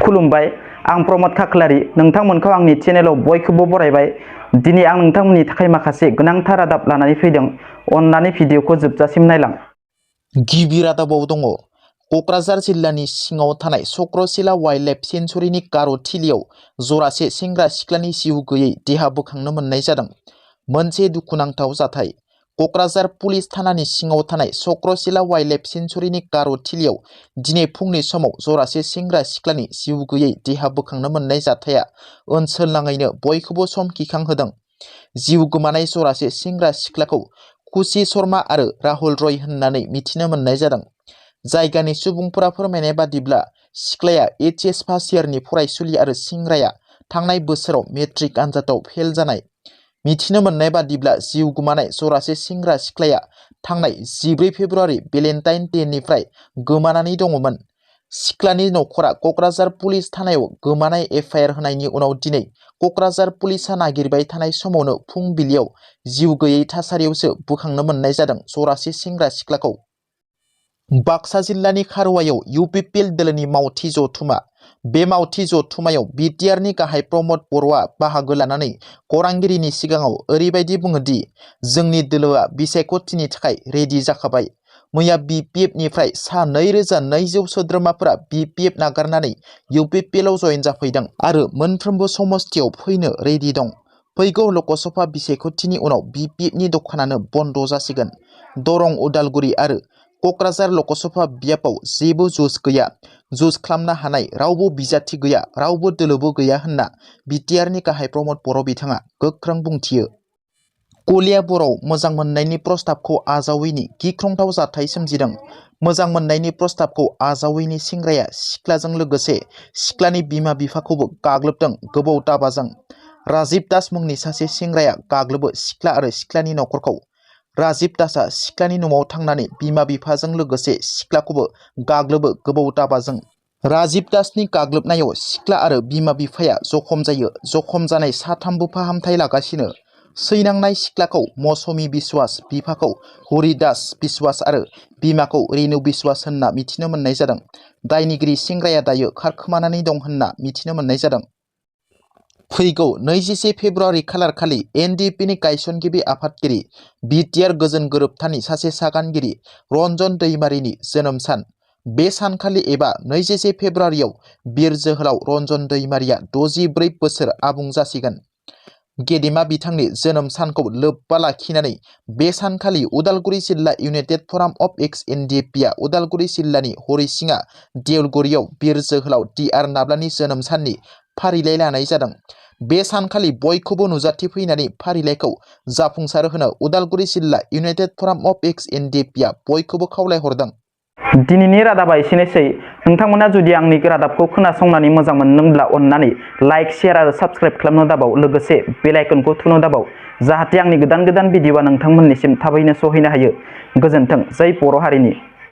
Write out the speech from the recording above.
खुलुमबाय आं प्रमद खाख्लारि नोंथांमोनखौ आंनि चेनेलाव बयखौबो बरायबाय। दिनै आं नोंथांमोननि थाखाय माखासे गोनांथार रादाब लानानै फैदों। अन्नानै भिडिअखौ जोबजासिम नायलां। गिबि रादाबाव दङ कक्राझार जिल्लानि सिङाव थानाय चक्रशिला वाइल्ड लाइफ सेन्चुरिनि गार' थिलियाव जरासे सेंग्रा सिख्लानि जिउ गैयै देहा बोखांनो मोननाय जादों। मोनसे दुखुनांथाव जाथाय। कक्राझार पुलिस थानानि सिङाव थानाय चक्रशिला वाइल्ड लाइफ सेन्चुरिनि गार' थिलियाव दिनै फुंनि समाव जरासे सेंग्रा सिख्लानि जिउ गैयै देहा बोखांनो मोननाय जाथाया ओनसोल नाङैनो बयखौबो समखिखांहोदों। जिउ गोमानाय जरासे सेंग्रा सिख्लाखौ खुसि शर्मा आरो राहुल रय होननानै मिथिनो मोननाय जादों। जायगानि सुबुंफोरा फोरमायनाय बादिब्ला सिख्लाया HS फार्स्ट इयारनि फरायसुलि आरो सेंग्राया थांनाय बोसोराव मेट्रिक आनजादाव फेल जानाय। मिथिनो मोननाय बादिब्ला जिउ गोमानाय जरासे सेंग्रा सिख्लाया थांनाय 14 फेब्रुवारि भेलेन्टाइन डेनिफ्राय गोमानानै दङमोन। सिख्लानि नखरा कक्राझार पुलिस थानायाव गोमानाय FIR होनायनि उनाव दिनै कक्राझार पुलिसा नागिरबाय थानाय समावनो फुंबिलियाव जिउ गैयै थासारियावसो बोखांनो मोननाय जादों जरासे सेंग्रा सिख्लाखौ। बाक्सा जिल्लानि खारुवायाव UPPL दोलोनि मावथि जथुमा। बे मावथि जथुमायाव BTR नि गाहाय प्रमद बर'आ बाहागो लानानै खौरांगिरिनि सिगाङाव ओरैबायदि बुङोदि जोंनि दोलोआ बिसायख'थिनि थाखाय रेडि जाखाबाय। मैया BPF निफ्राय सा 2200 सोद्रोमाफोरा BPF नागारनानै UPPL आव जयेन जाफैदों आरो मोनफ्रोमबो समस्थियाव फैनो रेडि दं। फैगौ लकसभा बिसायख'थिनि उनाव BPF नि दखानानो बन्द जासिगोन। दरं, उदालगुरि आरो कक्राझार लकसभा बियाबाव जेबो जुज गैया। जुज खालामनो हानाय रावबो बिजाथि गैया, रावबो दोलोबो गैया होनना BTR नि गाहाय प्रमद बर' बिथाङा गोख्रों बुंथियो। कलियाबराव मोजां मोननायनि प्रस्ताबखौ आजावैनि गिख्रंथाव जाथाय सोमजिदों। मोजां मोननायनि प्रस्ताबखौ आजावैनि सेंग्राया सिख्लाजों लोगोसे सिख्लानि बिमा बिफाखौबो गाग्लोबदों गोबौ दाबाजों। राजिब दास मुंनि सासे सेंग्राया गाग्लोबो सिख्ला आरो सिख्लानि नखरखौ। राजिब दासआ सिख्लानि न'आव थांनानै बिमा बिफाजों लोगोसे सिख्लाखौबो गाग्लोबो गोबौ दाबाजों। राजिब दासनि गाग्लोबनायाव सिख्ला आरो बिमा बिफाया जखम जायो। जखम जानाय साथामबो फाहामथाय लागासिनो। सैनांनाय सिख्लाखौ मौसमी बिश्वास, बिफाखौ हरिदास बिश्वास आरो बिमाखौ रेणु बिश्वास होनना मिथिनो मोननाय जादों। दायनिगिरि सेंग्राया दायो खारखोमानानै दं होनना मिथिनो मोननाय जादों। फैगौ 21 फेब्रुवारि खालारखालि NDP नि गायसनगिरि आफादगिरि BTR गोजोन गोरोबथानि सासे सागानगिरि रन्जन दैमारिनि जोनोम सान। बे सानखालि एबा 21 फेब्रुवारियाव बिर जोहोलाव रन्जन दैमारिया 64 बोसोर आबुं जासिगोन। गेदेमा बिथांनि जोनोम सानखौ लोब्बा लाखिनानै बे सानखालि उदालगुरि जिल्ला इउनाइटेड फराम अफ एक्स NDP आ उदालगुरि जिल्लानि हरिसिङा देउलगुरियाव बिर जोहोलाव DR नाब्लानि जोनोम साननि फारिलाइ लानाय जादों। बे सानखालि बयखौबो नुजाथिफैनानै फारिलाइखौ जाफुंसार होनो उदालगुरि जिल्ला इउनाइटेड फराम अफ एक्स NDP आ बयखौबो खावलायहरदों। दिनैनि रादाबा एसेनोसै। नोंथांमोना जुदि आंनि रादाबखौ खोनासंनानै मोजां मोनदोंब्ला अन्नानै लाइक, शेयार आरो साबस्क्राइब खालामनो दाबाव, लोगोसे बेल आइकनखौ थुनो दाबाव, जाहाथे आंनि गोदान भिडिअआ नोंथांमोननिसिम थाबैनो सहैनो हायो। गोजोन्थों। जै बर' हारिनि।